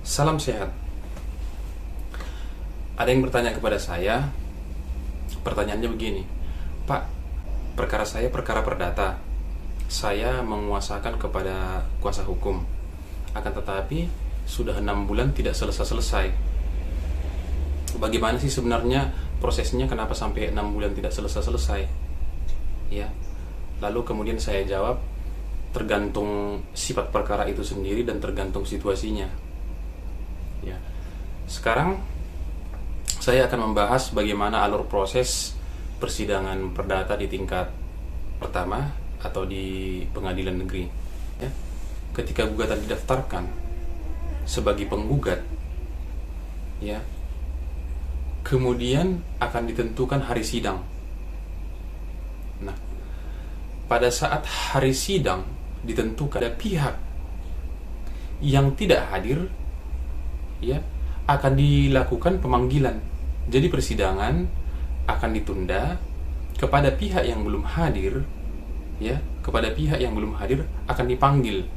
Salam sehat. Ada yang bertanya kepada saya, pertanyaannya begini, Pak, perkara saya perkara perdata. Saya menguasakan kepada kuasa hukum. Akan tetapi sudah 6 bulan tidak selesai-selesai. Bagaimana sih sebenarnya prosesnya, kenapa sampai 6 bulan tidak selesai-selesai? Ya. Lalu kemudian saya jawab, tergantung sifat perkara itu sendiri dan tergantung situasinya. Ya. Sekarang saya akan membahas bagaimana alur proses persidangan perdata di tingkat pertama atau di pengadilan negeri. Ya. Ketika gugatan didaftarkan sebagai penggugat, ya, kemudian akan ditentukan hari sidang. Nah, pada saat hari sidang ditentukan, ada pihak yang tidak hadir, ya, akan dilakukan pemanggilan. Jadi persidangan akan ditunda. Kepada pihak yang belum hadir, ya, kepada pihak yang belum hadir akan dipanggil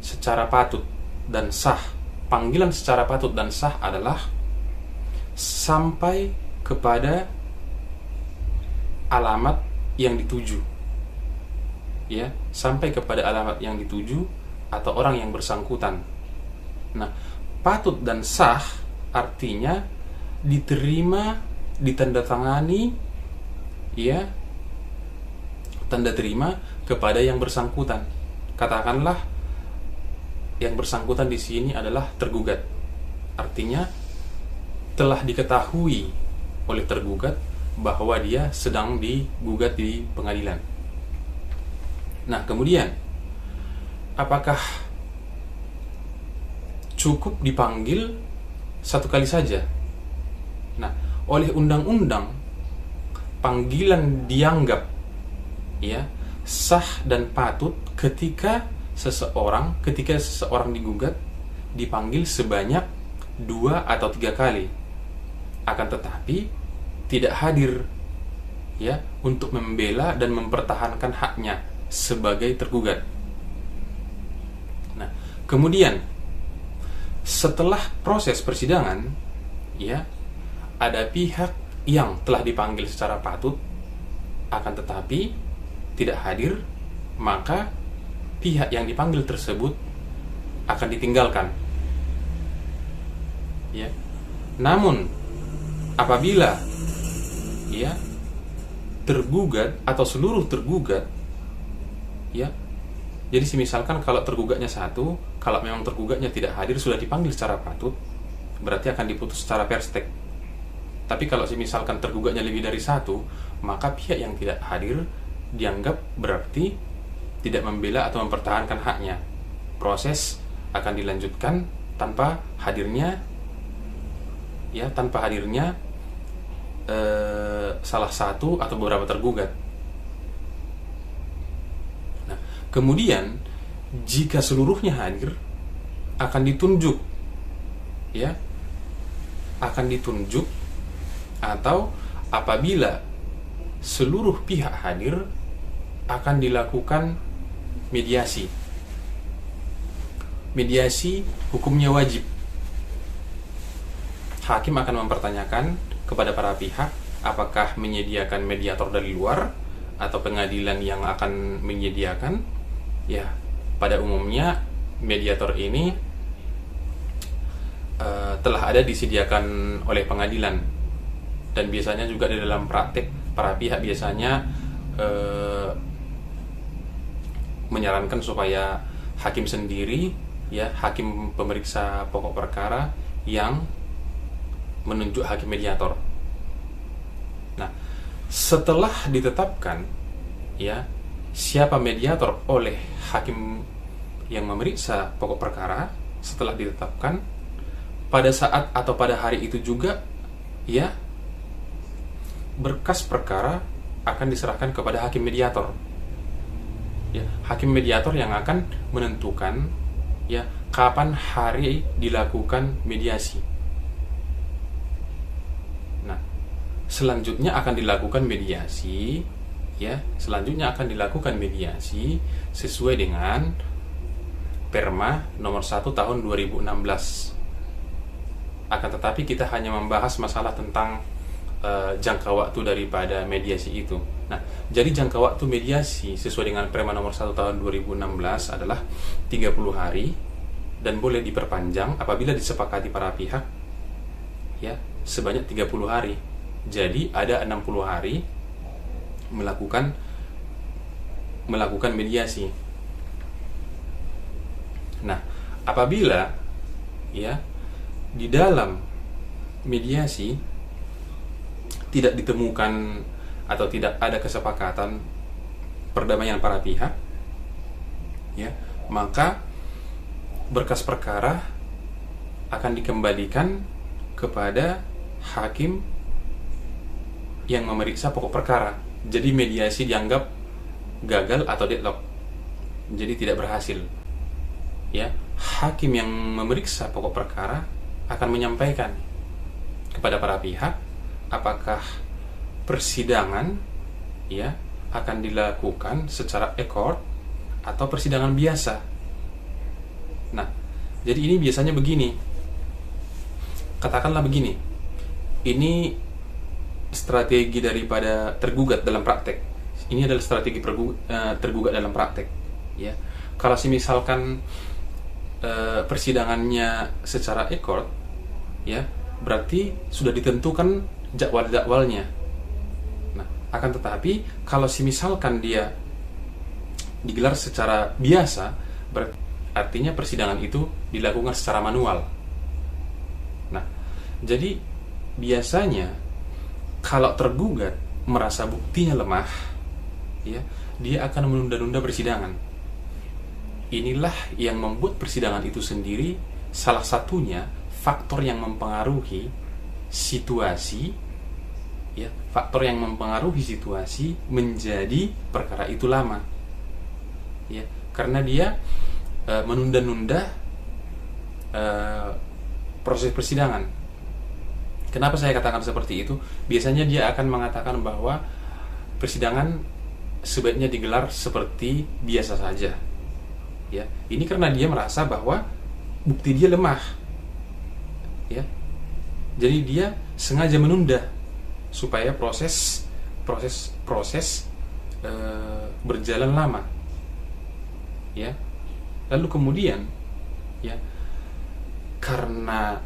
secara patut dan sah. Panggilan secara patut dan sah adalah sampai kepada alamat yang dituju, ya, sampai kepada alamat yang dituju atau orang yang bersangkutan. Nah, patut dan sah artinya diterima, ditandatangani, ya, tanda terima kepada yang bersangkutan. Katakanlah yang bersangkutan di sini adalah tergugat. Artinya telah diketahui oleh tergugat bahwa dia sedang digugat di pengadilan. Nah, kemudian apakah cukup dipanggil satu kali saja? Nah, oleh undang-undang panggilan dianggap, ya, sah dan patut ketika seseorang digugat dipanggil sebanyak 2 atau 3 kali. Akan tetapi tidak hadir, ya, untuk membela dan mempertahankan haknya sebagai tergugat. Nah, kemudian setelah proses persidangan, ya, ada pihak yang telah dipanggil secara patut akan tetapi tidak hadir, maka pihak yang dipanggil tersebut akan ditinggalkan, ya. Namun apabila, ya, tergugat atau seluruh tergugat, ya, jadi misalkan kalau tergugatnya satu, kalau memang tergugatnya tidak hadir sudah dipanggil secara patut, berarti akan diputus secara perstek. Tapi kalau misalkan tergugatnya lebih dari satu, maka pihak yang tidak hadir dianggap berarti tidak membela atau mempertahankan haknya. Proses akan dilanjutkan tanpa hadirnya, ya, salah satu atau beberapa tergugat. Nah, kemudian jika seluruhnya hadir akan ditunjuk, ya, atau apabila seluruh pihak hadir akan dilakukan mediasi. Mediasi hukumnya wajib. Hakim akan mempertanyakan kepada para pihak apakah menyediakan mediator dari luar atau pengadilan yang akan menyediakan. Ya, pada umumnya mediator ini telah ada disediakan oleh pengadilan, dan biasanya juga di dalam praktek para pihak biasanya menyarankan supaya hakim sendiri, ya, hakim pemeriksa pokok perkara yang menunjuk hakim mediator. Nah, setelah ditetapkan, ya, siapa mediator oleh hakim yang memeriksa pokok perkara, setelah ditetapkan, pada saat atau pada hari itu juga, ya, berkas perkara akan diserahkan kepada hakim mediator. Ya, hakim mediator yang akan menentukan, ya, kapan hari dilakukan mediasi. Nah, selanjutnya akan dilakukan mediasi, ya, sesuai dengan Perma nomor 1 tahun 2016. Akan tetapi kita hanya membahas masalah tentang jangka waktu daripada mediasi itu. Nah, jadi jangka waktu mediasi sesuai dengan Perma nomor 1 tahun 2016 adalah 30 hari dan boleh diperpanjang apabila disepakati para pihak ya sebanyak 30 hari. Jadi ada 60 hari melakukan mediasi. Nah, apabila ya di dalam mediasi tidak ditemukan atau tidak ada kesepakatan perdamaian para pihak, ya, maka berkas perkara akan dikembalikan kepada hakim yang memeriksa pokok perkara. Jadi mediasi dianggap gagal atau deadlock, jadi tidak berhasil. Ya, hakim yang memeriksa pokok perkara akan menyampaikan kepada para pihak apakah persidangan ya akan dilakukan secara ekor atau persidangan biasa. Nah, jadi ini biasanya begini. Katakanlah begini. Ini strategi daripada tergugat dalam praktek. Ini adalah strategi tergugat dalam praktek, ya. Kalau misalkan persidangannya secara ekor, ya, berarti sudah ditentukan jadwalnya. Nah, akan tetapi kalau misalkan dia digelar secara biasa, berarti artinya persidangan itu dilakukan secara manual. Nah, jadi biasanya kalau tergugat merasa buktinya lemah, ya, dia akan menunda-nunda persidangan. Inilah yang membuat persidangan itu sendiri salah satunya faktor yang mempengaruhi situasi, ya, faktor yang mempengaruhi situasi menjadi perkara itu lama, ya, karena dia menunda-nunda proses persidangan. Kenapa saya katakan seperti itu? Biasanya dia akan mengatakan bahwa persidangan sebaiknya digelar seperti biasa saja, ya. Ini karena dia merasa bahwa bukti dia lemah, ya. Jadi dia sengaja menunda supaya proses berjalan lama, ya. Lalu kemudian, ya, karena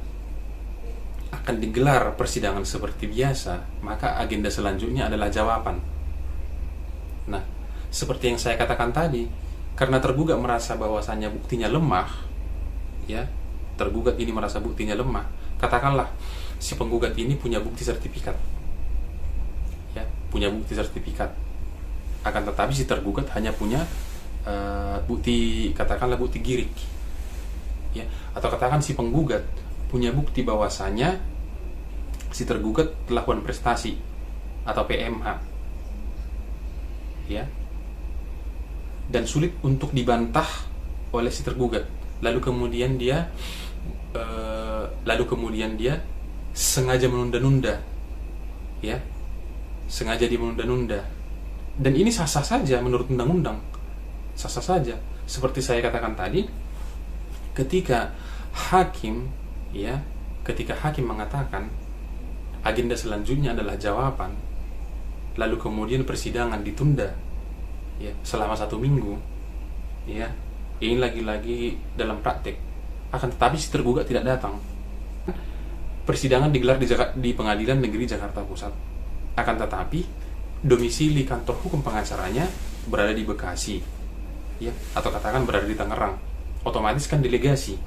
akan digelar persidangan seperti biasa, maka agenda selanjutnya adalah jawaban. Nah, seperti yang saya katakan tadi, karena tergugat merasa bahwasannya buktinya lemah, ya, tergugat ini merasa buktinya lemah. Katakanlah si penggugat ini punya bukti sertifikat, ya, punya bukti sertifikat. Akan tetapi si tergugat hanya punya bukti, katakanlah bukti girik, ya, atau katakan si penggugat punya bukti bahwasanya si tergugat telah melakukan prestasi atau PMH, ya, dan sulit untuk dibantah oleh si tergugat. Lalu kemudian dia sengaja menunda-nunda, ya, sengaja menunda-nunda, dan ini sah-sah saja menurut undang-undang, sah-sah saja. Seperti saya katakan tadi, ketika hakim mengatakan agenda selanjutnya adalah jawaban, lalu kemudian persidangan ditunda, ya, selama 1 minggu, ya, ini lagi-lagi dalam praktek. Akan tetapi si tergugat tidak datang. Persidangan digelar di Pengadilan Negeri Jakarta Pusat. Akan tetapi domisili kantor hukum pengacaranya berada di Bekasi, ya, atau katakan berada di Tangerang. Otomatis kan delegasi.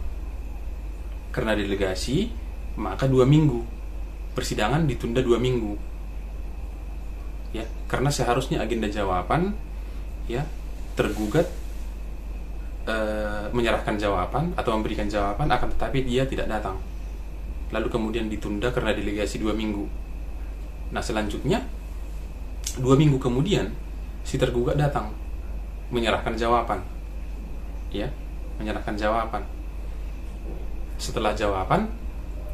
Karena delegasi, maka 2 minggu. Persidangan ditunda 2 minggu. Ya, karena seharusnya agenda jawaban, ya, tergugat menyerahkan jawaban atau memberikan jawaban, akan tetapi dia tidak datang. Lalu kemudian ditunda karena delegasi 2 minggu. Nah, selanjutnya 2 minggu kemudian si tergugat datang menyerahkan jawaban, ya, menyerahkan jawaban. Setelah jawaban,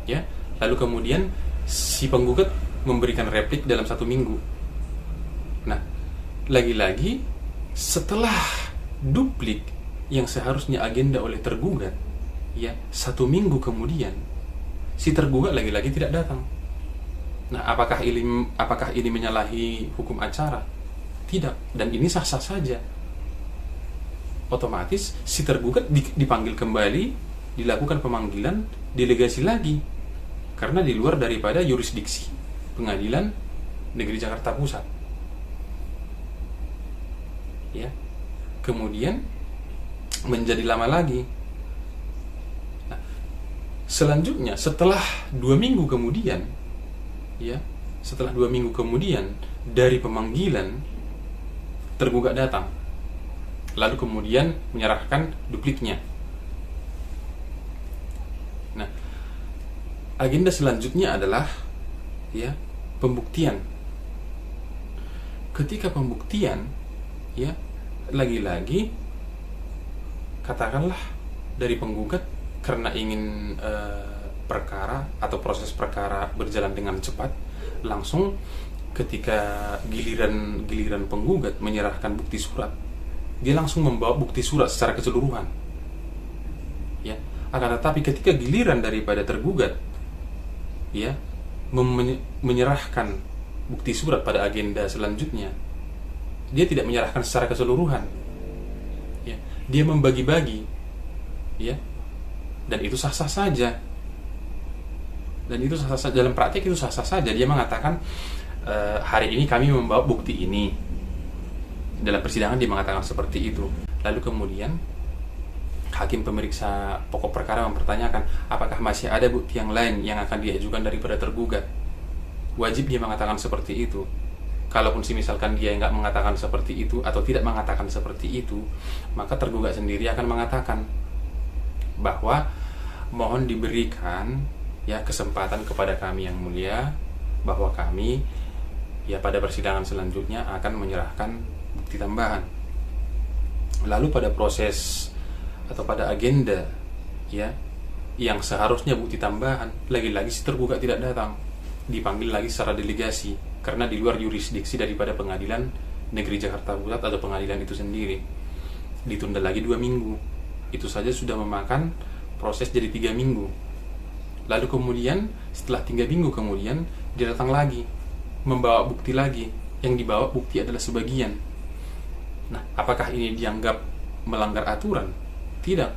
ya, lalu kemudian si penggugat memberikan replik dalam 1 minggu. Nah, lagi-lagi setelah duplik yang seharusnya agenda oleh tergugat, ya, 1 minggu kemudian si tergugat lagi-lagi tidak datang. Nah, apakah ini menyalahi hukum acara? Tidak, dan ini sah-sah saja. Otomatis si tergugat dipanggil kembali, dilakukan pemanggilan, delegasi lagi, karena di luar daripada yurisdiksi Pengadilan Negeri Jakarta Pusat. Ya, kemudian menjadi lama lagi. Nah, selanjutnya setelah 2 minggu kemudian, ya, setelah 2 minggu kemudian dari pemanggilan, tergugat datang, lalu kemudian menyerahkan dupliknya. Nah, agenda selanjutnya adalah, ya, pembuktian. Ketika pembuktian, ya, lagi-lagi katakanlah dari penggugat karena ingin perkara atau proses perkara berjalan dengan cepat, langsung ketika giliran penggugat menyerahkan bukti surat, dia langsung membawa bukti surat secara keseluruhan. Ya, akan tetapi ketika giliran daripada tergugat, ya, menyerahkan bukti surat pada agenda selanjutnya, dia tidak menyerahkan secara keseluruhan. Ya, dia membagi-bagi, ya, dan itu sah-sah saja. Dan itu sah-sah, dalam praktik itu sah-sah saja. Dia mengatakan, hari ini kami membawa bukti ini. Dalam persidangan dia mengatakan seperti itu. Lalu kemudian hakim pemeriksa pokok perkara mempertanyakan, apakah masih ada bukti yang lain yang akan diajukan daripada tergugat. Wajib dia mengatakan seperti itu. Kalaupun misalkan dia nggak mengatakan seperti itu atau tidak mengatakan seperti itu, maka tergugat sendiri akan mengatakan bahwa mohon diberikan, ya, kesempatan kepada kami yang mulia, bahwa kami, ya, pada persidangan selanjutnya akan menyerahkan bukti tambahan. Lalu pada proses atau pada agenda, ya, yang seharusnya bukti tambahan, lagi-lagi si tergugat tidak datang, dipanggil lagi secara delegasi karena di luar yurisdiksi daripada Pengadilan Negeri Jakarta Pusat atau pengadilan itu sendiri. Ditunda lagi 2 minggu. Itu saja sudah memakan proses jadi 3 minggu. Lalu kemudian setelah 3 minggu kemudian dia datang lagi, membawa bukti lagi. Yang dibawa bukti adalah sebagian. Nah, apakah ini dianggap melanggar aturan? Tidak.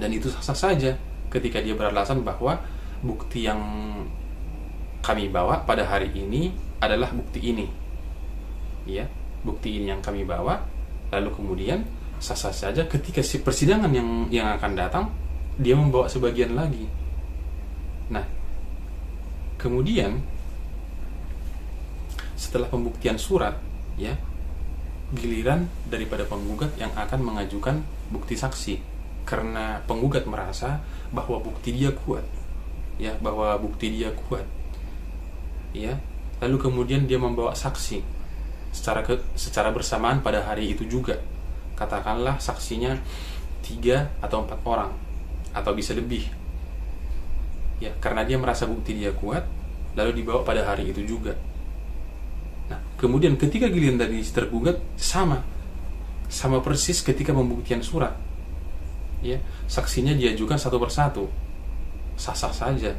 Dan itu sah-sah saja ketika dia beralasan bahwa bukti yang kami bawa pada hari ini adalah bukti ini. Ya, bukti ini yang kami bawa. Lalu kemudian sah-sah saja ketika si persidangan yang akan datang dia membawa sebagian lagi. Nah, kemudian setelah pembuktian surat, ya, giliran daripada penggugat yang akan mengajukan bukti saksi, karena penggugat merasa bahwa bukti dia kuat, ya, bahwa bukti dia kuat, ya. Lalu kemudian dia membawa saksi secara bersamaan pada hari itu juga. Katakanlah saksinya 3 atau 4 orang atau bisa lebih, ya, karena dia merasa bukti dia kuat, lalu dibawa pada hari itu juga. Nah, kemudian ketika giliran dari tergugat sama persis ketika pembuktian surat, ya, saksinya diajukan satu persatu, sah-sah saja.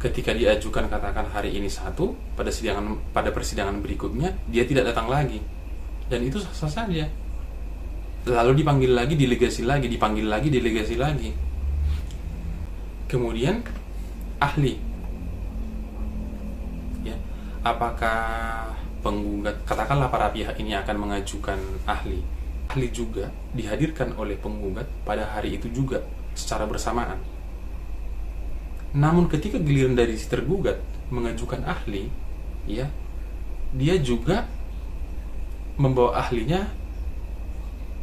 Ketika diajukan katakan hari ini 1, pada persidangan berikutnya dia tidak datang lagi, dan itu sah-sah saja. Lalu dipanggil lagi, delegasi lagi, dipanggil lagi, delegasi lagi. Kemudian ahli, ya, apakah penggugat, katakanlah para pihak ini akan mengajukan ahli juga dihadirkan oleh penggugat pada hari itu juga secara bersamaan. Namun ketika giliran dari si tergugat mengajukan ahli, ya, dia juga membawa ahlinya,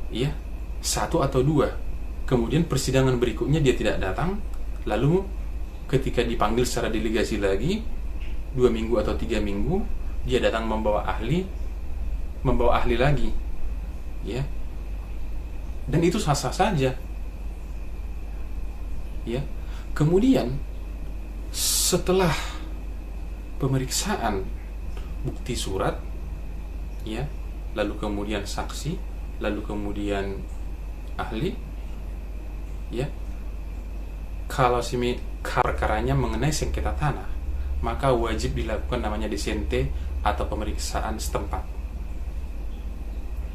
ya, 1 atau 2. Kemudian persidangan berikutnya dia tidak datang. Lalu ketika dipanggil secara delegasi lagi 2 minggu atau 3 minggu, dia datang membawa ahli lagi, ya. Dan itu sah-sah saja, ya. Kemudian setelah pemeriksaan bukti surat, ya, lalu kemudian saksi, lalu kemudian ahli, ya, kalau perkaranya mengenai sengketa tanah, maka wajib dilakukan namanya disente atau pemeriksaan setempat.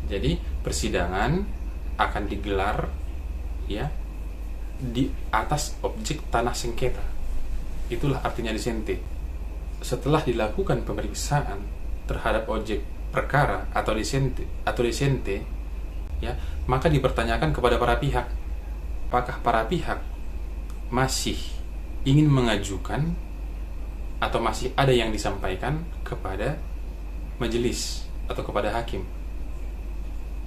Jadi persidangan akan digelar ya di atas objek tanah sengketa. Itulah artinya disente. Setelah dilakukan pemeriksaan terhadap objek perkara atau disente ya, maka dipertanyakan kepada para pihak, apakah para pihak masih ingin mengajukan atau masih ada yang disampaikan kepada majelis atau kepada hakim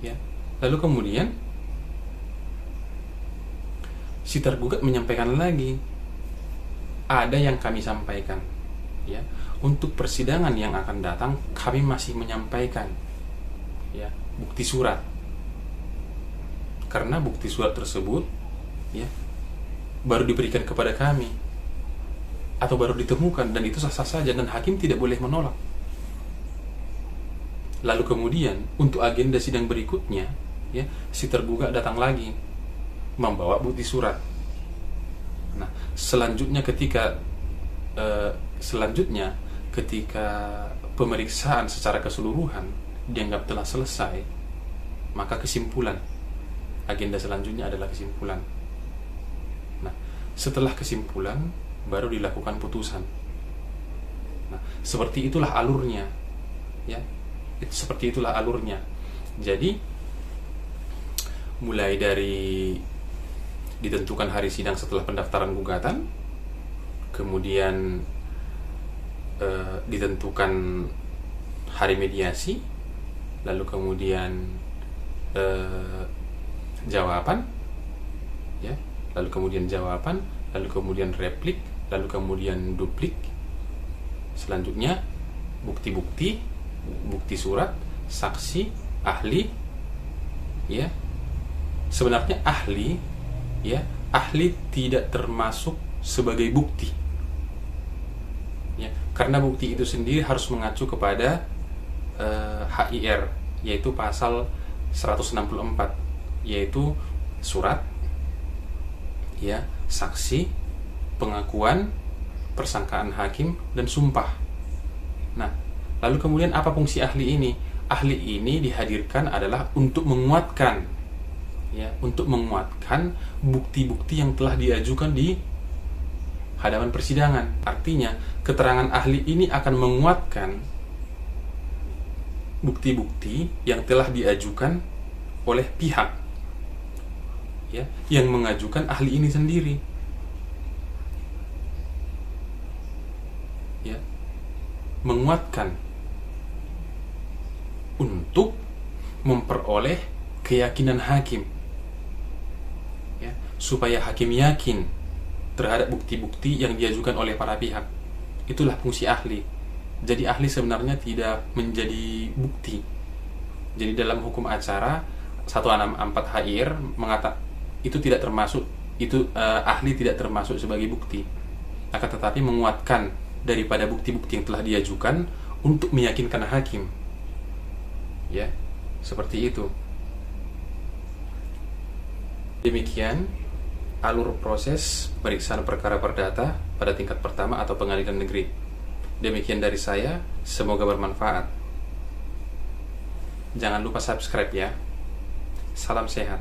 ya. Lalu kemudian si tergugat menyampaikan lagi, ada yang kami sampaikan ya, untuk persidangan yang akan datang kami masih menyampaikan ya bukti surat, karena bukti surat tersebut ya baru diberikan kepada kami atau baru ditemukan, dan itu sah-sah saja dan hakim tidak boleh menolak. Lalu kemudian untuk agenda sidang berikutnya ya, si tergugat datang lagi membawa bukti surat. Nah, selanjutnya ketika pemeriksaan secara keseluruhan dianggap telah selesai, maka kesimpulan, agenda selanjutnya adalah kesimpulan. Nah, setelah kesimpulan baru dilakukan putusan. Nah, seperti itulah alurnya ya. Seperti itulah alurnya. Jadi mulai dari ditentukan hari sidang setelah pendaftaran gugatan, kemudian ditentukan hari mediasi, lalu kemudian jawaban ya, lalu kemudian replik, lalu kemudian duplik, selanjutnya bukti-bukti, bukti surat, saksi, ahli ya. Sebenarnya ahli ya, ahli tidak termasuk sebagai bukti ya, karena bukti itu sendiri harus mengacu kepada HIR, yaitu pasal 164, yaitu surat ya, saksi, pengakuan, persangkaan hakim, dan sumpah. Nah, lalu kemudian apa fungsi ahli ini? Ahli ini dihadirkan adalah untuk menguatkan ya, untuk menguatkan bukti-bukti yang telah diajukan di hadapan persidangan. Artinya, keterangan ahli ini akan menguatkan bukti-bukti yang telah diajukan oleh pihak ya, yang mengajukan ahli ini sendiri ya, menguatkan untuk memperoleh keyakinan hakim ya, supaya hakim yakin terhadap bukti-bukti yang diajukan oleh para pihak. Itulah fungsi ahli. Jadi ahli sebenarnya tidak menjadi bukti. Jadi dalam hukum acara 164 HIR mengatakan itu tidak termasuk, ahli tidak termasuk sebagai bukti, akan tetapi menguatkan daripada bukti-bukti yang telah diajukan untuk meyakinkan hakim ya, seperti itu. Demikian alur proses pemeriksaan perkara perdata pada tingkat pertama atau pengadilan negeri. Demikian dari saya, semoga bermanfaat. Jangan lupa subscribe ya. Salam sehat.